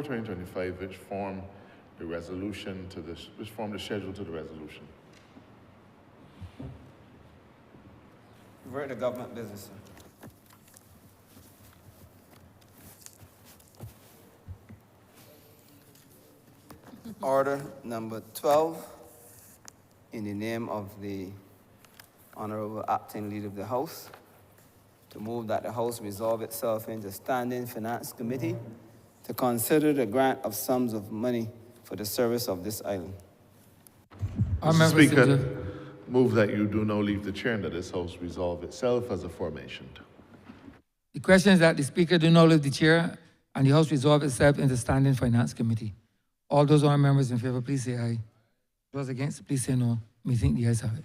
2025, which form the resolution to this, which form the schedule to the resolution. Revert to government business, sir. Order number 12, in the name of the Honourable Acting Leader of the House, to move that the House resolve itself into Standing Finance Committee to consider the grant of sums of money for the service of this island. Mr. Speaker, move that you do now leave the chair and that this House resolve itself as aforementioned. The question is that the Speaker do not leave the chair and the House resolve itself into Standing Finance Committee. All those honourable members in favour, please say aye. Those against, please say no. Methinks the ayes have it.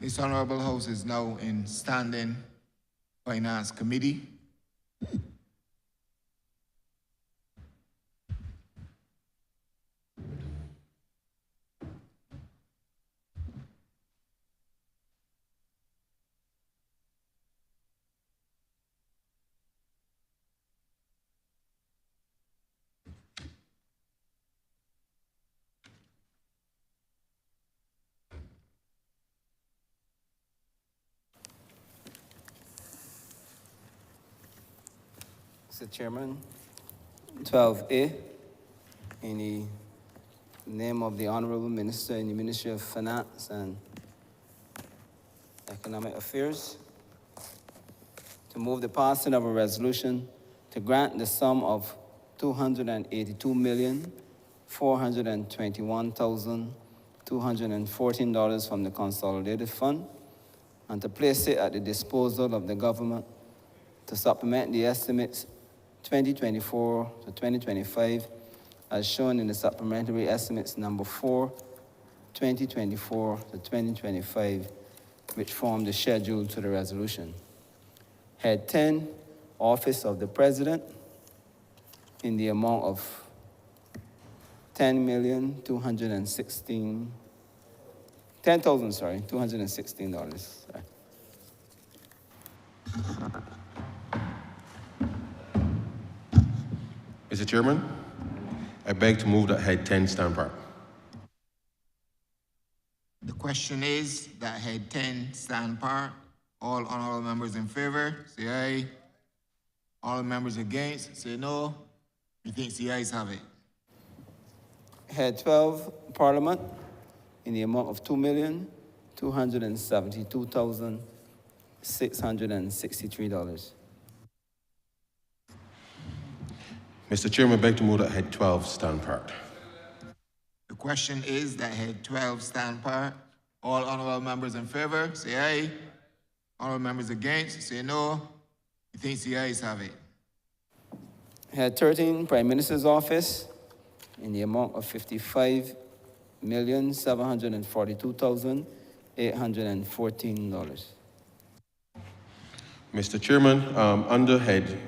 This Honourable House is now in Standing Finance Committee. Mr. Chairman, 12A, in the name of the Honourable Minister in the Ministry of Finance and Economic Affairs, to move the passing of a resolution to grant the sum of $282,421,214 from the Consolidated Fund and to place it at the disposal of the government to supplement the estimates 2024 to 2025 as shown in the supplementary estimates number 4, 2024 to 2025, which form the schedule to the resolution. Head 10, Office of the President, in the amount of $216. Mr. Chairman, I beg to move that Head 10 stand part. The question is that Head 10 stand part. All honourable members in favour, say aye. All members against, say no. Methinks the ayes have it. Head 12, Parliament, in the amount of $2,272,663. Mr. Chairman, I beg to move that Head 12 stand part. The question is that Head 12 stand part. All honourable members in favour, say aye. All members against, say no. Methinks the ayes have it. Head 13, Prime Minister's Office, in the amount of $55,742,814. Mr. Chairman, under Head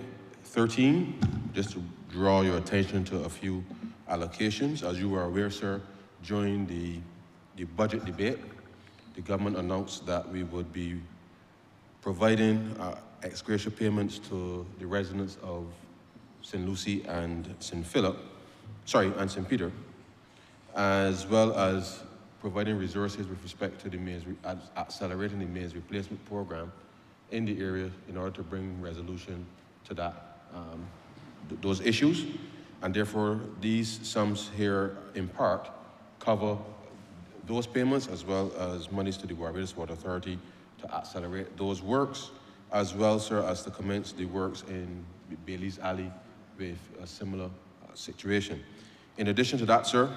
13, just to draw your attention to a few allocations. As you are aware, sir, during the budget debate, the government announced that we would be providing ex gratia payments to the residents of St. Lucie and St. Peter, as well as providing resources with respect to the maize, accelerating the maize replacement program in the area in order to bring resolution to that, those issues. And therefore, these sums here in part cover those payments as well as monies to the Barbados Water Authority to accelerate those works, as well, sir, as to commence the works in Bailey's Alley with a similar situation. In addition to that, sir,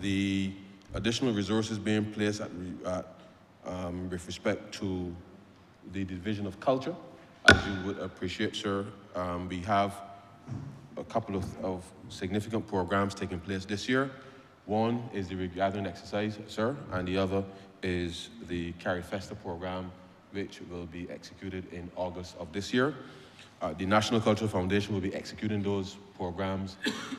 the additional resources being placed with respect to the Division of Culture as you would appreciate, sir, we have a couple of significant programs taking place this year. One is the regathering exercise, sir, and the other is the Carry Festa program, which will be executed in August of this year. The National Cultural Foundation will be executing those programs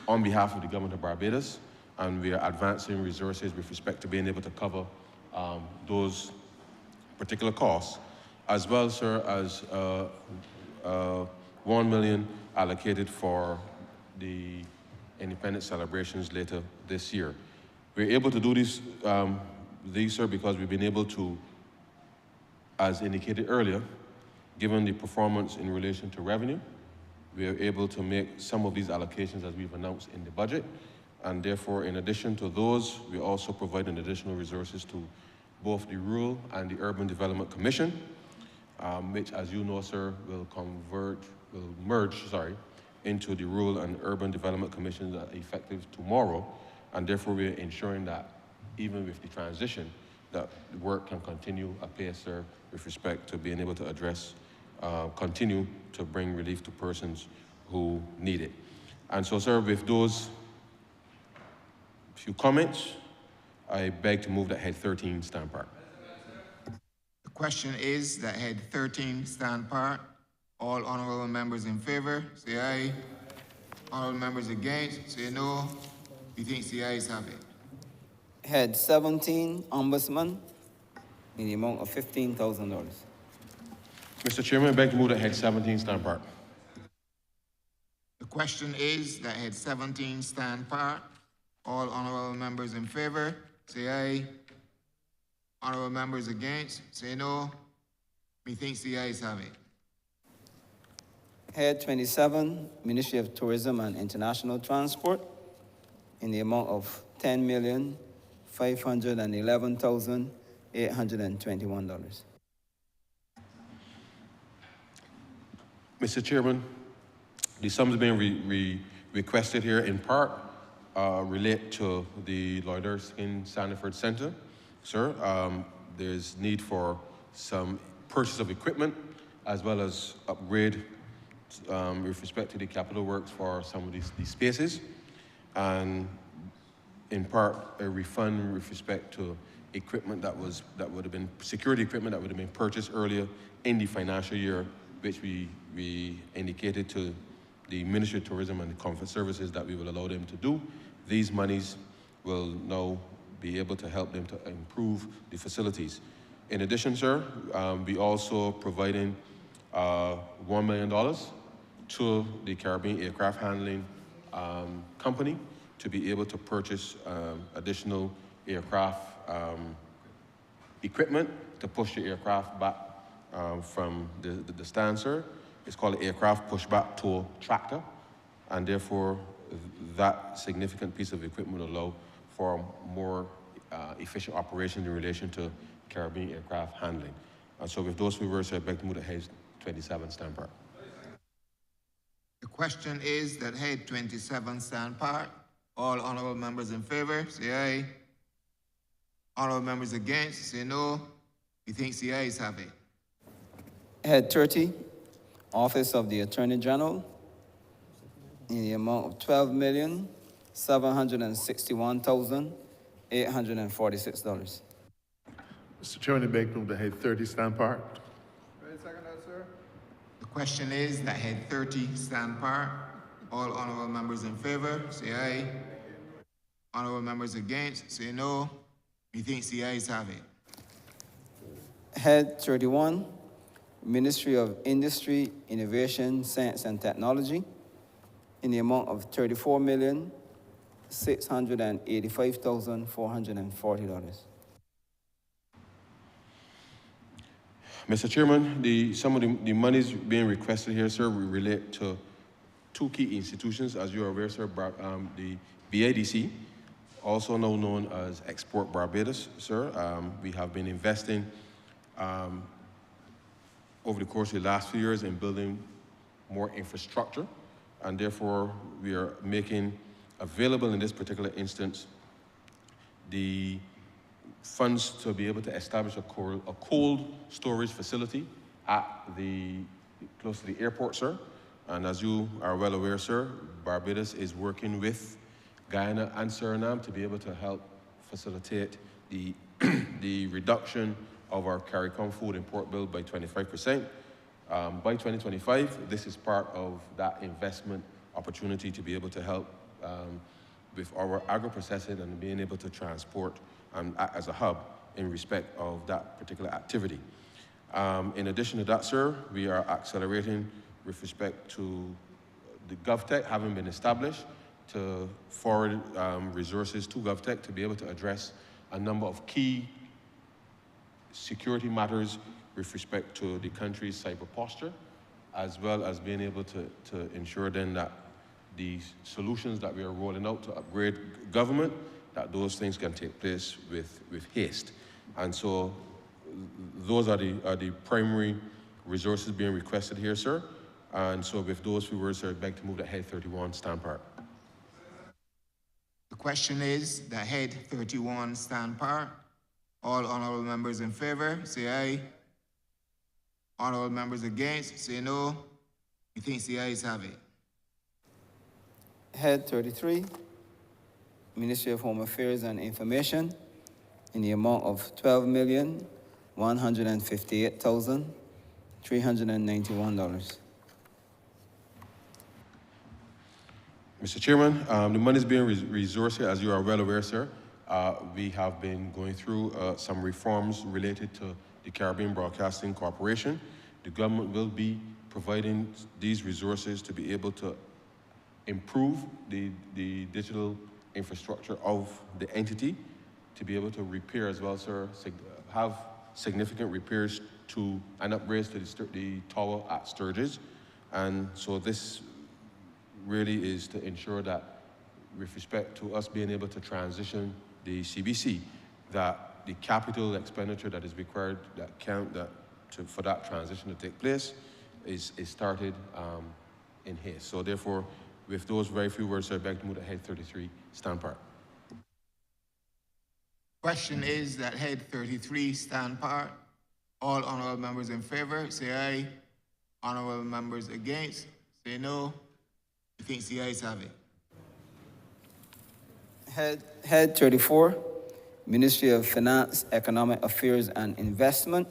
on behalf of the government of Barbados, and we are advancing resources with respect to being able to cover those particular costs, as well, sir, as 1 million allocated for the independence celebrations later this year. We're able to do these, sir, because we've been able to, as indicated earlier, given the performance in relation to revenue, we are able to make some of these allocations as we've announced in the budget. And therefore, in addition to those, we also provide additional resources to both the Rural and the Urban Development Commission, which, as you know, sir, will merge into the Rural and Urban Development Commission that are effective tomorrow. And therefore, we are ensuring that even with the transition, that the work can continue apace, sir, with respect to being able to address, continue to bring relief to persons who need it. And so, sir, with those few comments, I beg to move that head 13 stand part. The question is that head 13 stand part. All honorable members in favor, say aye. Honorable members against, say no. Methinks the ayes have it. Head 17, Ombudsman, in the amount of $15,000. Mr. Chairman, I beg to move that head 17 stand part. The question is that head 17 stand part. All honorable members in favor, say aye. Honorable members against, say no. Methinks the ayes have it. Head 27, Ministry of Tourism and International Transport, in the amount of $10,511,821. Mr. Chairman, the sums being requested here in part relate to the Lloyd Erskine Sandiford Center. Sir, there's need for some purchase of equipment as well as upgrade with respect to the capital works for some of these spaces, and in part a refund with respect to equipment that would have been security equipment that would have been purchased earlier in the financial year, which we indicated to the Ministry of Tourism and the Comfort Services that we will allow them to do. These monies will now be able to help them to improve the facilities. In addition, sir, we also providing $1 million to the Caribbean Aircraft Handling Company to be able to purchase additional aircraft equipment to push the aircraft back from the stand, sir. It's called an aircraft pushback tow tractor, and therefore that significant piece of equipment will allow for more efficient operation in relation to Caribbean aircraft handling. And so with those few words, I beg to move to head 27 stand part. The question is that head 27 stand part. All honorable members in favor, say aye. Honorable members against, say no. Methinks the ayes have it. Head 30, Office of the Attorney General, in the amount of $12,761,846. Mr. Chairman, I beg to move the head 30 stand part. The question is that head 30 stand part. All honorable members in favor, say aye. Honorable members against, say no. Methinks the ayes have it. Head 31, Ministry of Industry, Innovation, Science and Technology, in the amount of $34,685,440. Mr. Chairman, some of the monies being requested here, sir, will relate to two key institutions, as you are aware, sir, the BADC, also now known as Export Barbados, sir. We have been investing over the course of the last few years in building more infrastructure, and therefore we are making available in this particular instance the funds to be able to establish a cold storage facility at the close to the airport, sir. And as you are well aware, sir, Barbados is working with Guyana and Suriname to be able to help facilitate the, the reduction of our CARICOM food import bill by 25%. By 2025, this is part of that investment opportunity to be able to help with our agro-processing and being able to transport and act as a hub in respect of that particular activity. In addition to that, sir, we are accelerating with respect to the GovTech having been established to forward resources to GovTech to be able to address a number of key security matters with respect to the country's cyber posture, as well as being able to ensure then that the solutions that we are rolling out to upgrade government, that those things can take place with haste. And so those are the primary resources being requested here, sir. And so with those few words, sir, I'd beg to move that Head 31 stand part. The question is that Head 31 stand part. All honourable members in favour, say aye. Honourable members against, say no. Methinks the ayes have it. Head 33, Ministry of Home Affairs and Information, in the amount of $12,158,391. Mr. Chairman, the money is being resourced here, as you are well aware, sir. We have been going through some reforms related to the Caribbean Broadcasting Corporation. The government will be providing these resources to be able to improve the digital infrastructure of the entity, to be able to repair as well, sir, have significant repairs to and upgrades to the tower at Sturgis. And so this really is to ensure that with respect to us being able to transition the CBC, that the capital expenditure that is required for that transition to take place is started in haste. So therefore, with those very few words, I beg to move to Head 33, stand part. Question is that Head 33 stand part. All honourable members in favour, say aye. Honourable members against, say no. Methinks the ayes have it. Head 34, Ministry of Finance, Economic Affairs and Investment,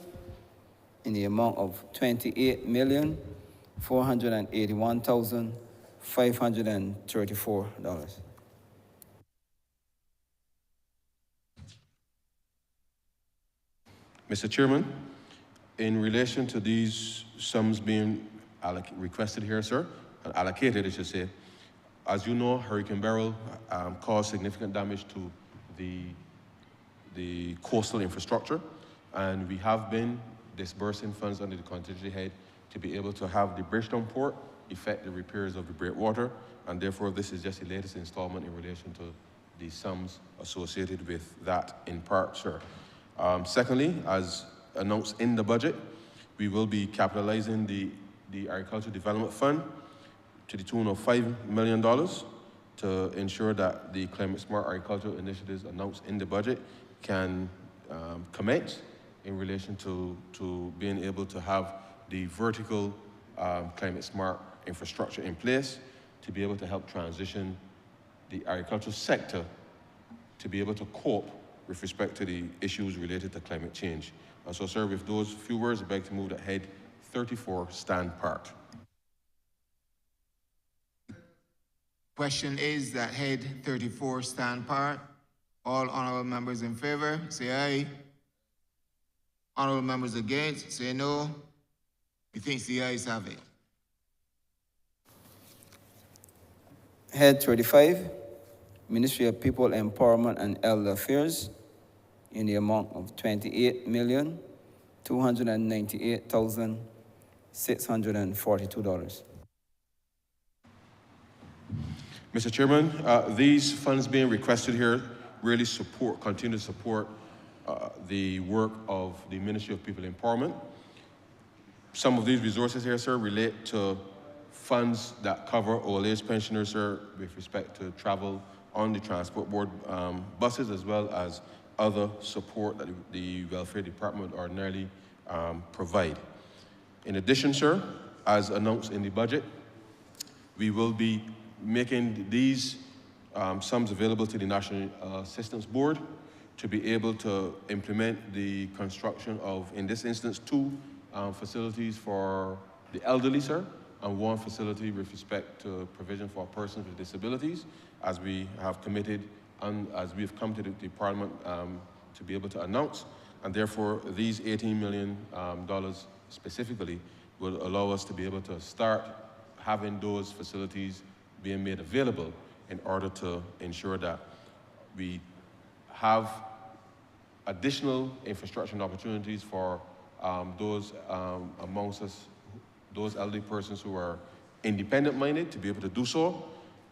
in the amount of $28,481,534. Mr. Chairman, in relation to these sums being requested here, sir, and allocated, I should say, as you know, Hurricane Beryl caused significant damage to the coastal infrastructure, and we have been disbursing funds under the contingency head to be able to have the Bridgetown Port effect the repairs of the breakwater, and therefore this is just the latest installment in relation to the sums associated with that in part, sir. Secondly, as announced in the budget, we will be capitalizing the Agricultural Development Fund to the tune of $5 million to ensure that the climate smart agricultural initiatives announced in the budget can commence in relation to being able to have the vertical climate smart infrastructure in place to be able to help transition the agricultural sector to be able to cope with respect to the issues related to climate change. And so, sir, with those few words, I beg to move that Head 34 stand part. Question is that Head 34 stand part. All honourable members in favour, say aye. Honourable members against, say no. Methinks the ayes have it. Head 35, Ministry of People Empowerment and Elder Affairs, in the amount of $28,298,642. Mr. Chairman, these funds being requested here really continue to support the work of the Ministry of People Empowerment. Some of these resources here, sir, relate to funds that cover old age pensioners, sir, with respect to travel on the transport board buses, as well as other support that the Welfare Department ordinarily provide. In addition, sir, as announced in the budget, we will be making these sums available to the National Assistance Board to be able to implement the construction of, in this instance, 2 facilities for the elderly, sir, and 1 facility with respect to provision for persons with disabilities, as we have committed and as we have come to the Parliament to be able to announce. And therefore, these $18 million specifically will allow us to be able to start having those facilities being made available in order to ensure that we have additional infrastructure opportunities for those amongst us, those elderly persons who are independent-minded to be able to do so,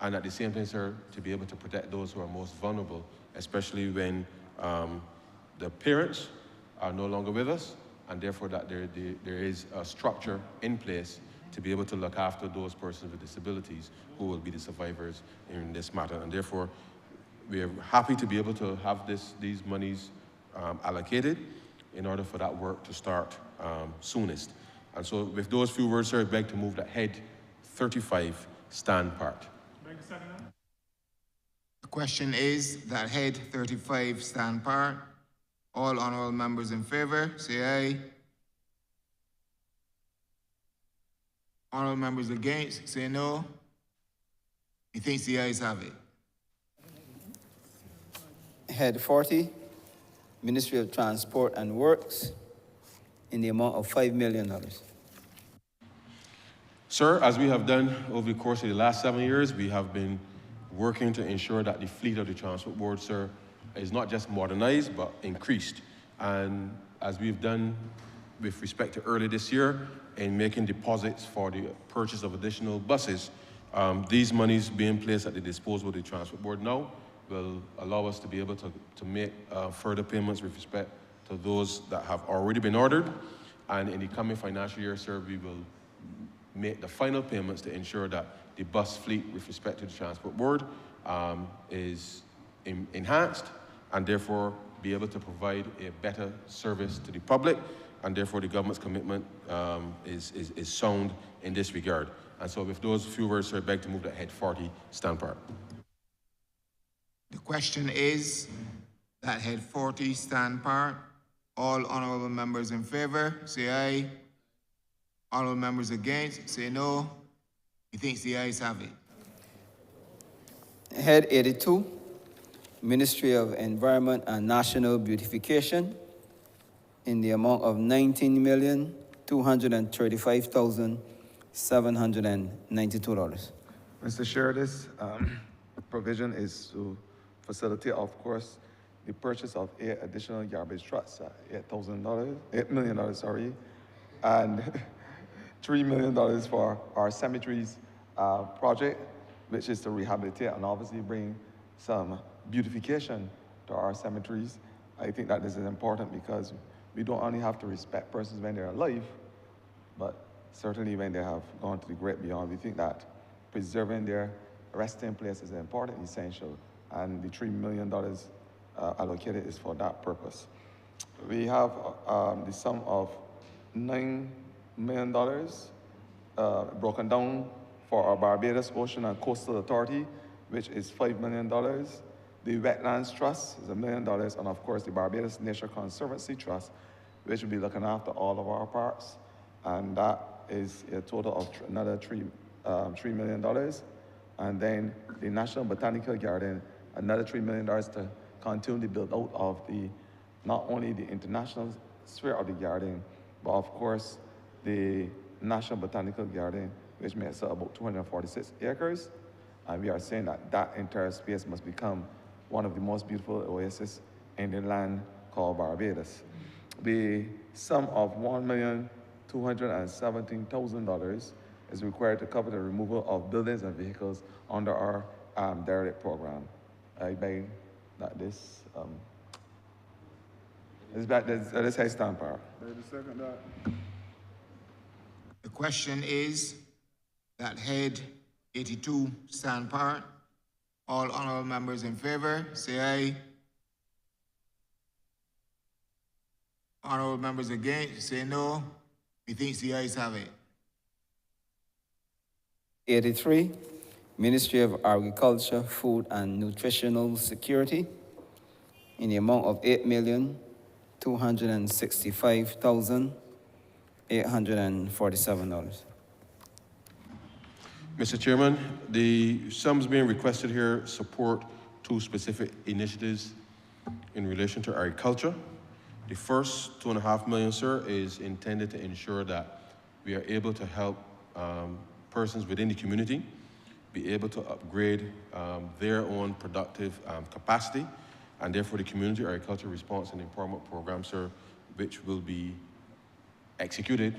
and at the same time, sir, to be able to protect those who are most vulnerable, especially when the parents are no longer with us, and therefore that there is a structure in place to be able to look after those persons with disabilities who will be the survivors in this matter. And therefore, we are happy to be able to have these monies allocated in order for that work to start soonest. And so with those few words, sir, I beg to move that head 35 stand part. The question is that head 35 stand part. All honourable members in favour, say aye. Honourable members against, say no. Methinks the ayes have it. Head 40, Ministry of Transport and Works, in the amount of $5 million. Sir, as we have done over the course of the last 7 years, we have been working to ensure that the fleet of the Transport Board, sir, is not just modernized, but increased. And as we've done with respect to early this year in making deposits for the purchase of additional buses, these monies being placed at the disposal of the Transport Board now will allow us to be able to make further payments with respect to those that have already been ordered. And in the coming financial year, sir, we will make the final payments to ensure that the bus fleet with respect to the Transport Board is enhanced, and therefore be able to provide a better service to the public, and therefore the government's commitment is sound in this regard. And so with those few words, sir, I beg to move that head 40 stand part. The question is that head 40 stand part. All honourable members in favour, say aye. Honourable members against, say no. Methinks the ayes have it. Head 82, Ministry of Environment and National Beautification, in the amount of $19,235,792. Mr. Chair, this provision is to facilitate, of course, the purchase of 8 additional garbage trucks, $8 million, and $3 million for our cemeteries project, which is to rehabilitate and obviously bring some beautification to our cemeteries. I think that this is important because we don't only have to respect persons when they're alive, but certainly when they have gone to the great beyond. We think that preserving their resting place is important, essential, and the $3 million allocated is for that purpose. We have the sum of $9 million broken down for our Barbados Ocean and Coastal Authority, which is $5 million. The Wetlands Trust is $1 million, and of course the Barbados Nature Conservancy Trust, which will be looking after all of our parks, and that is a total of another $3 million. And then the National Botanical Garden, another $3 million to continue the build out of not only the international sphere of the garden, but of course the National Botanical Garden, which makes up about 246 acres. And we are saying that that entire space must become one of the most beautiful oases in the land called Barbados. The sum of $1,217,000 is required to cover the removal of buildings and vehicles under our derelict program. I beg that this head stand part. The question is that head 82 stand part. All honourable members in favour, say aye. Honourable members against, say no. Methinks the ayes have it. 83, Ministry of Agriculture, Food and Nutritional Security, in the amount of $8,265,847. Mr. Chairman, the sums being requested here support two specific initiatives in relation to agriculture. The first $2.5 million, sir, is intended to ensure that we are able to help persons within the community be able to upgrade their own productive capacity, and therefore the Community Agriculture Response and Empowerment Program, sir, which will be executed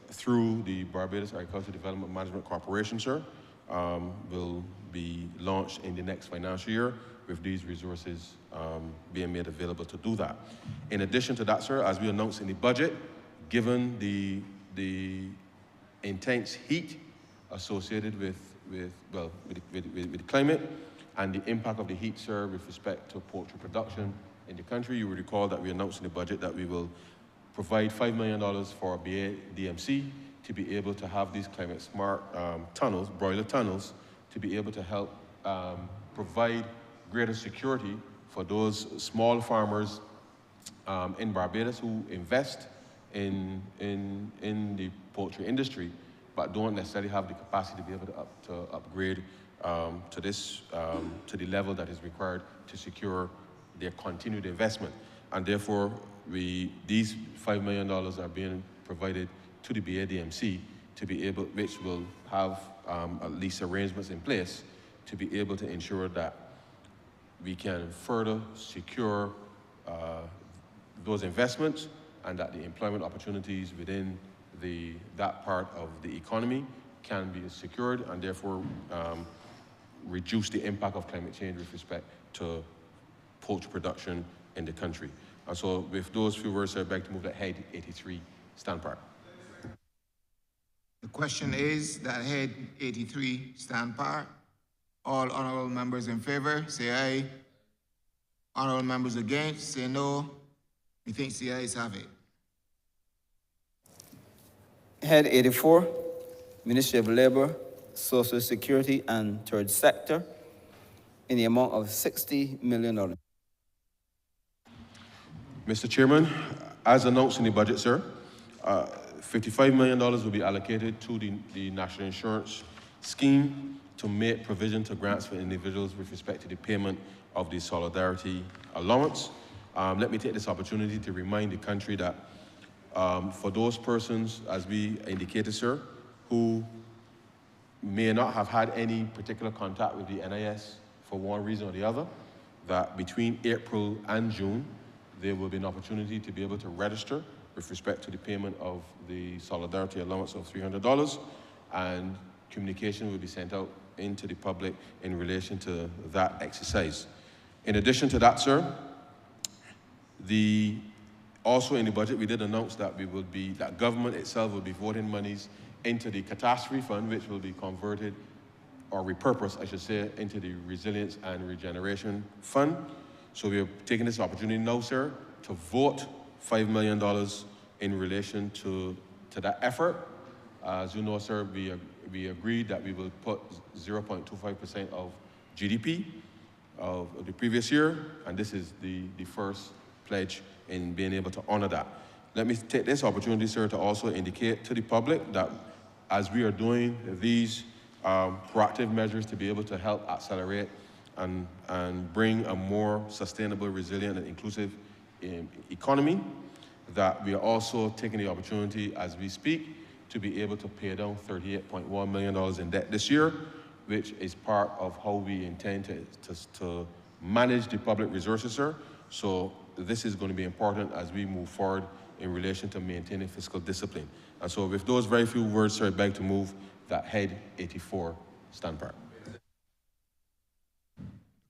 through the Barbados Agriculture Development Management Corporation, sir, will be launched in the next financial year with these resources being made available to do that. In addition to that, sir, as we announced in the budget, given the intense heat associated with the climate and the impact of the heat, sir, with respect to poultry production in the country, you will recall that we announced in the budget that we will provide $5 million for DMC to be able to have these climate smart tunnels, broiler tunnels, to be able to help provide greater security for those small farmers in Barbados who invest in the poultry industry, but don't necessarily have the capacity to be able to upgrade to the level that is required to secure their continued investment. And therefore, these $5 million are being provided to the BADMC to be able, which will have at least arrangements in place to be able to ensure that we can further secure those investments and that the employment opportunities within that part of the economy can be secured, and therefore reduce the impact of climate change with respect to poultry production in the country. And so with those few words, I beg to move that head 83 stand part. The question is that head 83 stand part. All honorable members in favor, say aye. Honorable members against, say no. Methinks the ayes have it. Head 84, Ministry of Labor, Social Security and Third Sector, in the amount of $60 million. Mr. Chairman, as announced in the budget, sir, $55 million will be allocated to the National Insurance Scheme to make provision to grants for individuals with respect to the payment of the Solidarity Allowance. Let me take this opportunity to remind the country that for those persons, as we indicated, sir, who may not have had any particular contact with the NIS for one reason or the other, that between April and June, there will be an opportunity to be able to register with respect to the payment of the Solidarity Allowance of $300, and communication will be sent out into the public in relation to that exercise. In addition to that, sir, also in the budget, we did announce that that government itself will be voting monies into the catastrophe fund, which will be converted or repurposed, I should say, into the Resilience and Regeneration Fund. So we are taking this opportunity now, sir, to vote $5 million in relation to that effort. As you know, sir, we agreed that we will put 0.25% of GDP of the previous year, and this is the first pledge in being able to honor that. Let me take this opportunity, sir, to also indicate to the public that as we are doing these proactive measures to be able to help accelerate and bring a more sustainable, resilient, and inclusive economy, that we are also taking the opportunity as we speak to be able to pay down $38.1 million in debt this year, which is part of how we intend to manage the public resources, sir. So this is going to be important as we move forward in relation to maintaining fiscal discipline. And so with those very few words, sir, I beg to move that head 84 stand part.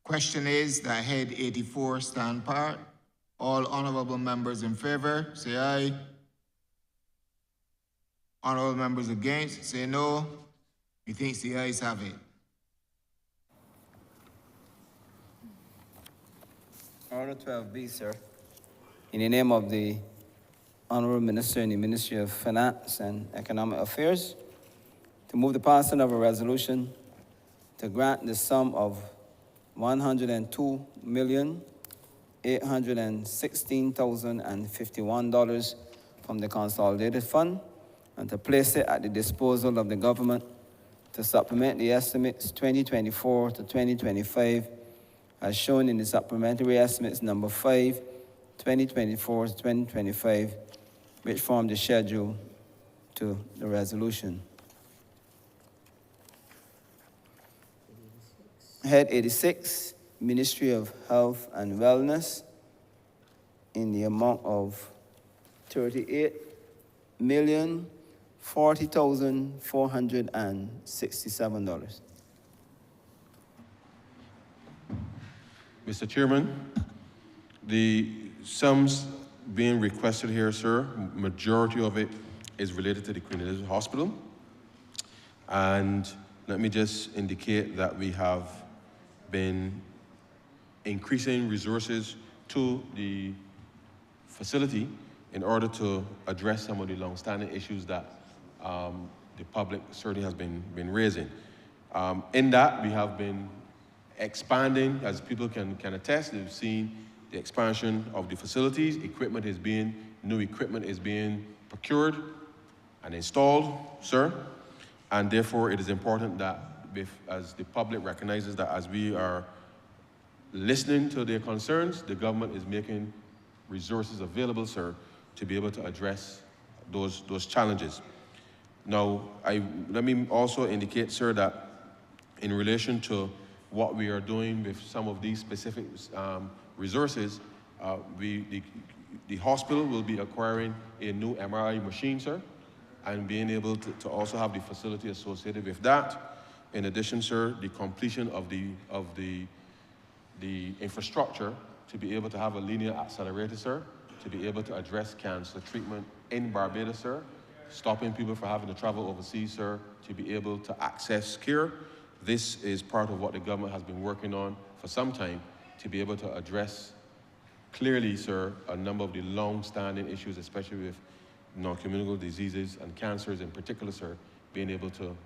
Question is that head 84 stand part. All honorable members in favor, say aye. Honorable members against, say no. Methinks the ayes have it. Order 12B, sir. In the name of the Honourable Minister in the Ministry of Finance and Economic Affairs, to move the passing of a resolution to grant the sum of $102,816,051 from the consolidated fund and to place it at the disposal of the government to supplement the estimates 2024 to 2025 as shown in the supplementary estimates number 5, 2024 to 2025, which form the schedule to the resolution. Head 86, Ministry of Health and Wellness, in the amount of $38,040,467. Mr. Chairman, the sums being requested here, sir, majority of it is related to the Queen Elizabeth Hospital. And let me just indicate that we have been increasing resources to the facility in order to address some of the long-standing issues that the public certainly has been raising. In that, we have been expanding, as people can attest. They've seen the expansion of the facilities. New equipment is being procured and installed, sir. And therefore, it is important that as the public recognizes that as we are listening to their concerns, the government is making resources available, sir, to be able to address those challenges. Now, let me also indicate, sir, that in relation to what we are doing with some of these specific resources, the hospital will be acquiring a new MRI machine, sir, and being able to also have the facility associated with that. In addition, sir, the completion of the infrastructure to be able to have a linear accelerator, sir, to be able to address cancer treatment in Barbados, sir, stopping people from having to travel overseas, sir, to be able to access care. This is part of what the government has been working on for some time to be able to address clearly, sir, a number of the long-standing issues, especially with non-communicable diseases and cancers in particular, sir, being able to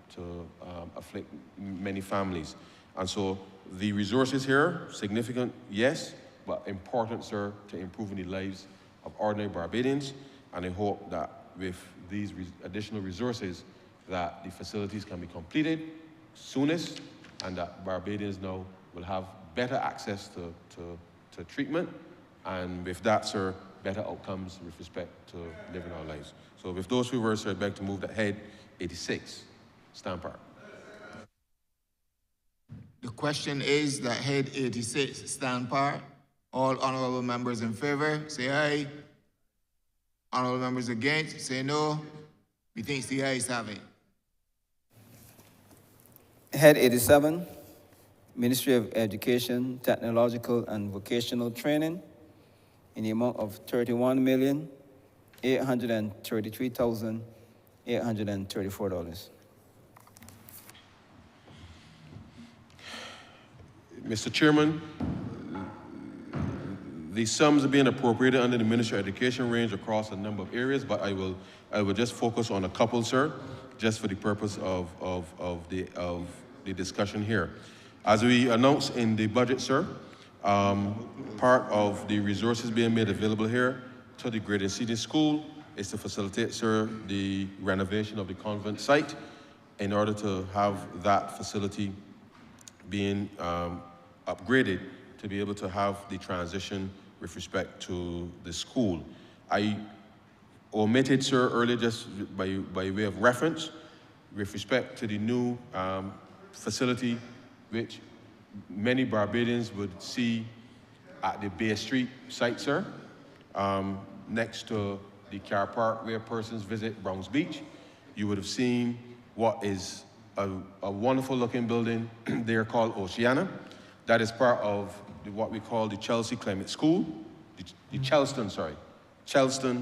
afflict many families. And so the resources here, significant, yes, but important, sir, to improving the lives of ordinary Barbadians. And I hope that with these additional resources that the facilities can be completed soonest and that Barbadians now will have better access to treatment. And with that, sir, better outcomes with respect to living our lives. So with those few words, sir, I'd beg to move that head 86, stand part. The question is that head 86 stand part. All honorable members in favor, say aye. Honorable members against, say no. Methinks the ayes have it. Head 87, Ministry of Education, Technological and Vocational Training, in the amount of $31,833,834. Mr. Chairman, the sums are being appropriated under the Ministry of Education range across a number of areas, but I will just focus on a couple, sir, just for the purpose of the discussion here. As we announced in the budget, sir, part of the resources being made available here to the Greater Sydney School is to facilitate, sir, the renovation of the convent site in order to have that facility being upgraded to be able to have the transition with respect to the school. I omitted, sir, earlier just by way of reference with respect to the new facility which many Barbadians would see at the Bay Street site, sir, next to the car park where persons visit Browns Beach. You would have seen what is a wonderful looking building there called Oceana. That is part of what we call the Chelsea Climate School, the Chelston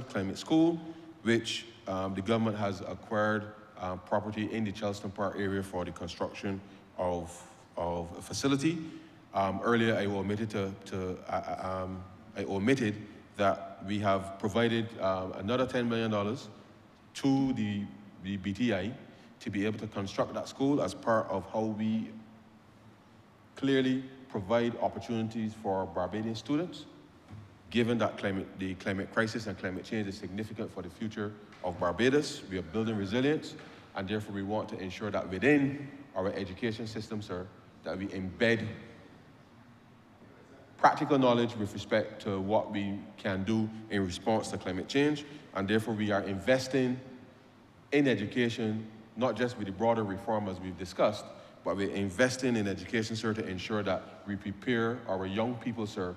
Climate School, which the government has acquired property in the Chelston Park area for the construction of a facility. Earlier, I omitted that we have provided another $10 million to the BTI to be able to construct that school as part of how we clearly provide opportunities for Barbadian students, given that the climate crisis and climate change is significant for the future of Barbados. We are building resilience, and therefore we want to ensure that within our education system, sir, that we embed practical knowledge with respect to what we can do in response to climate change, and therefore we are investing in education, not just with the broader reform as we've discussed, but we're investing in education, sir, to ensure that we prepare our young people, sir,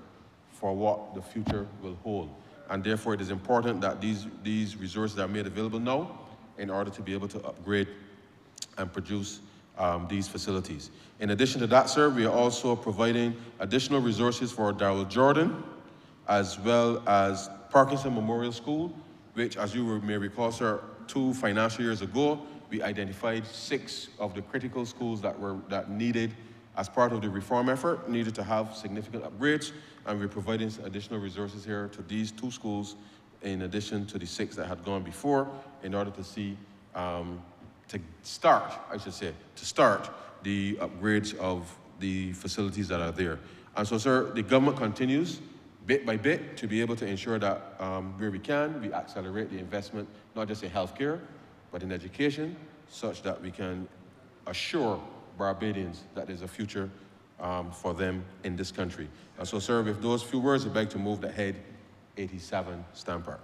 for what the future will hold. And therefore it is important that these resources are made available now in order to be able to upgrade and produce these facilities. In addition to that, sir, we are also providing additional resources for Darrell Jordan, as well as Parkinson Memorial School, which, as you may recall, sir, 2 financial years ago, we identified 6 of the critical schools that needed, as part of the reform effort, needed to have significant upgrades, and we're providing additional resources here to these 2 schools, in addition to the 6 that had gone before, in order to see, to start the upgrades of the facilities that are there. And so, sir, the government continues bit by bit to be able to ensure that where we can, we accelerate the investment, not just in healthcare, but in education, such that we can assure Barbadians that there's a future for them in this country. And so, sir, with those few words, I'd like to move that head 87 stand part.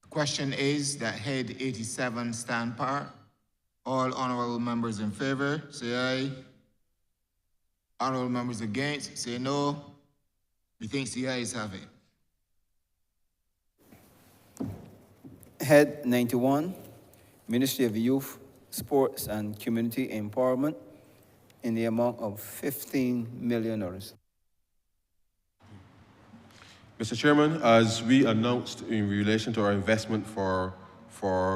Question is that head 87 stand part. All honorable members in favor, say aye. Honorable members against, say no. Methinks the ayes have it. Head 91, Ministry of Youth, Sports and Community Empowerment, in the amount of $15 million. Mr. Chairman, as we announced in relation to our investment for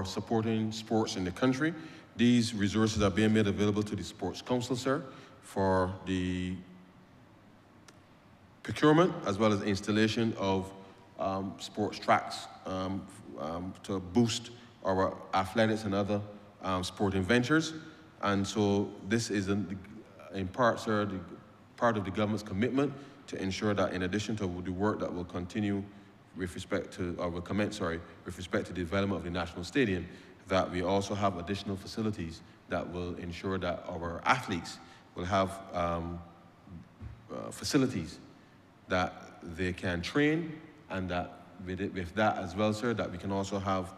supporting sports in the country, these resources are being made available to the Sports Council, sir, for the procurement as well as installation of sports tracks to boost our athletics and other sporting ventures. And so this is in part, sir, part of the government's commitment to ensure that in addition to the work that will continue with respect to, or will commence, sorry, with respect to the development of the National Stadium, that we also have additional facilities that will ensure that our athletes will have facilities that they can train, and that with that as well, sir, that we can also have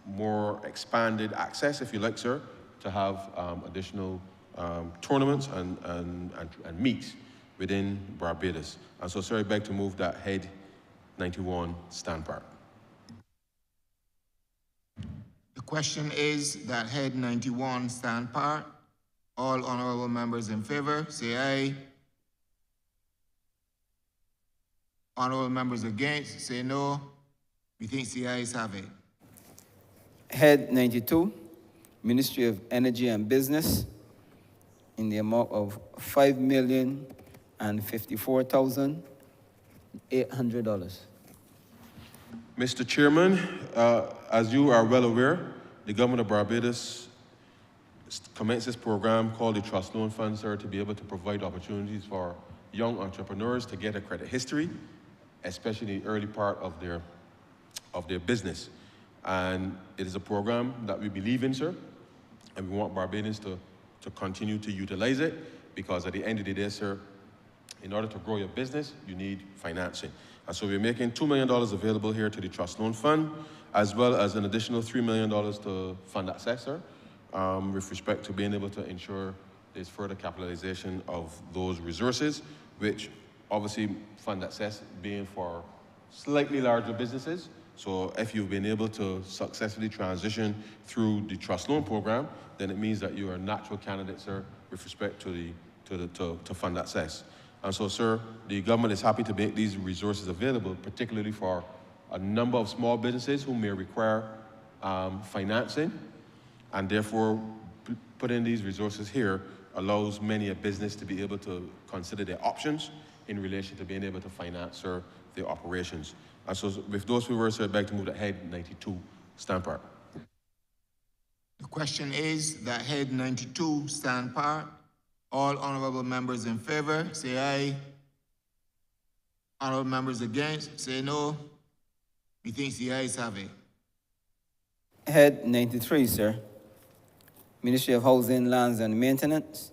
more expanded access, if you like, sir, to have additional tournaments and meets within Barbados. And so, sir, I beg to move that head 91 stand part. The question is that head 91 stand part. All honorable members in favor, say aye. Honorable members against, say no. Methinks the ayes have it. Head 92, Ministry of Energy and Business, in the amount of $5,054,800. Mr. Chairman, as you are well aware, the government of Barbados commenced this program called the Trust Loan Fund, sir, to be able to provide opportunities for young entrepreneurs to get a credit history, especially in the early part of their business. And it is a program that we believe in, sir, and we want Barbadians to continue to utilize it, because at the end of the day, sir, in order to grow your business, you need financing. And so we're making $2 million available here to the Trust Loan Fund, as well as an additional $3 million to fund access, sir, with respect to being able to ensure there's further capitalization of those resources, which obviously fund access being for slightly larger businesses. So if you've been able to successfully transition through the trust loan program, then it means that you are a natural candidate, sir, with respect to fund access. And so, sir, the government is happy to make these resources available, particularly for a number of small businesses who may require financing, and therefore putting these resources here allows many a business to be able to consider their options in relation to being able to finance, sir, their operations. And so with those few words, sir, I'd like to move to head 92 stand part. The question is that head 92 stand part. All honorable members in favor, say aye. Honorable members against, say no. Methinks the ayes have it. Head 93, sir. Ministry of Housing, Lands and Maintenance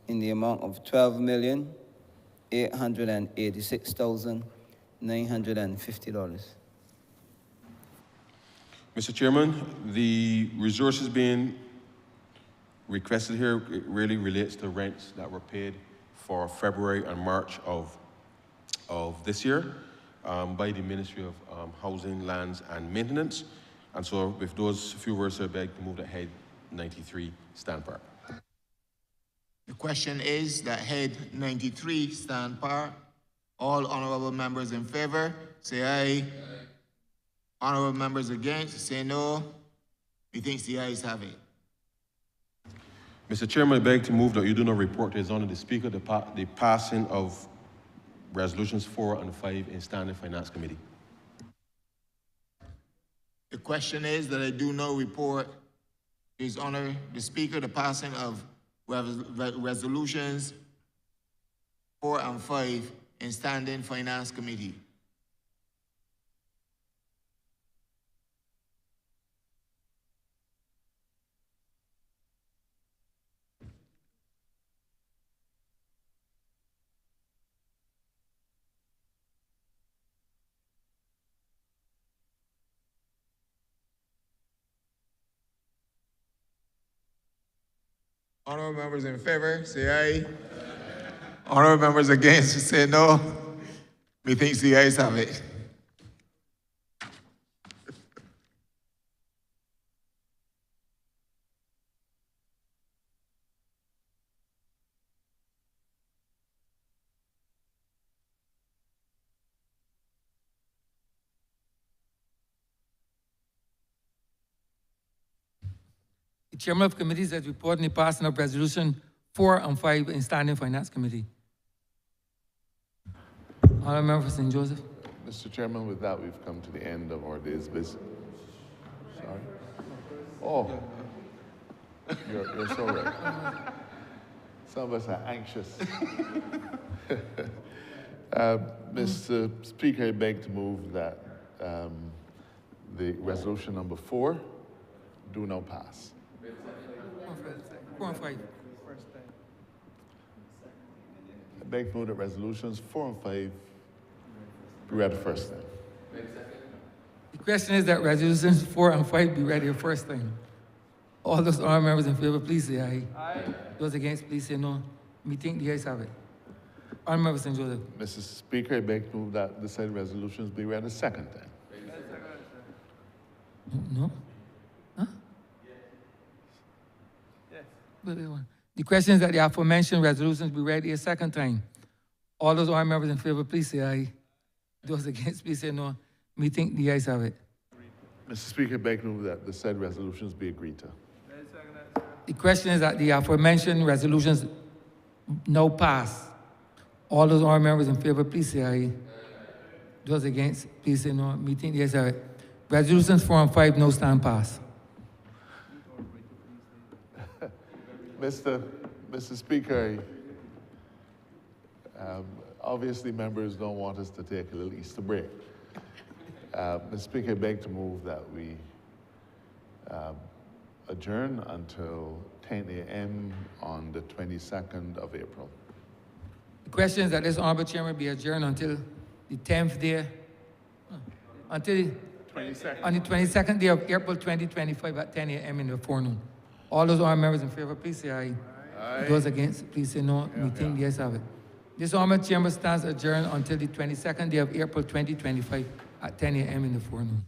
in the amount of $12,886,950. Mr. Chairman, the resources being requested here, it really relates to rents that were paid for February and March of this year by the Ministry of Housing, Lands and Maintenance. And so with those few words, I beg to move that head 93 stand part. The question is that head 93 stand part. All honorable members in favor, say aye. Honorable members against, say no. Methinks the ayes have it. Mr. Chairman, I beg to move that you do not report to His Honor the Speaker the passing of resolutions 4 and 5 in Standing Finance Committee. The question is that I do not report to His Honor the Speaker the passing of resolutions 4 and 5 in Standing Finance Committee. Honorable members in favor, say aye. Honorable members against, say no. Methinks the ayes have it. The chairman of committees has reported the passing of resolution 4 and 5 in Standing Finance Committee. Honourable member for St. Joseph. Mr. Chairman, with that, we've come to the end of our day's business. Sorry. Oh, you're so right. Some of us are anxious. Mr. Speaker, I beg to move that the resolution number 4 do not pass. 4 and 5. I beg to move that resolutions 4 and 5 be read the first time. The question is that resolutions 4 and 5 be read the first time. All those honourable members in favor, please say aye. Aye. Those against, please say no. Methinks the ayes have it. Honourable member St. Joseph. Mr. Speaker, I beg to move that the said resolutions be read a second time. No? Huh? Yes. The question is that the aforementioned resolutions be read a second time. All those honourable members in favor, please say aye. Those against, please say no. Methinks the ayes have it. Mr. Speaker, I beg to move that the said resolutions be agreed to. The question is that the aforementioned resolutions now pass. All those honourable members in favor, please say aye. Those against, please say no. Methinks the ayes have it. Resolutions 4 and 5 no stand pass. Mr. Speaker, obviously members don't want us to take a little Easter break. Mr. Speaker, I beg to move that we adjourn until 10 a.m. on the 22nd of April. The question is that this honourable chairman be adjourned until the 10th day, until on the 22nd day of April 2025 at 10 a.m. in the forenoon. All those honourable members in favor, please say aye. Aye. Those against, please say no. Methinks the ayes have it. This honourable chamber stands adjourned until the 22nd day of April 2025 at 10 a.m. in the forenoon.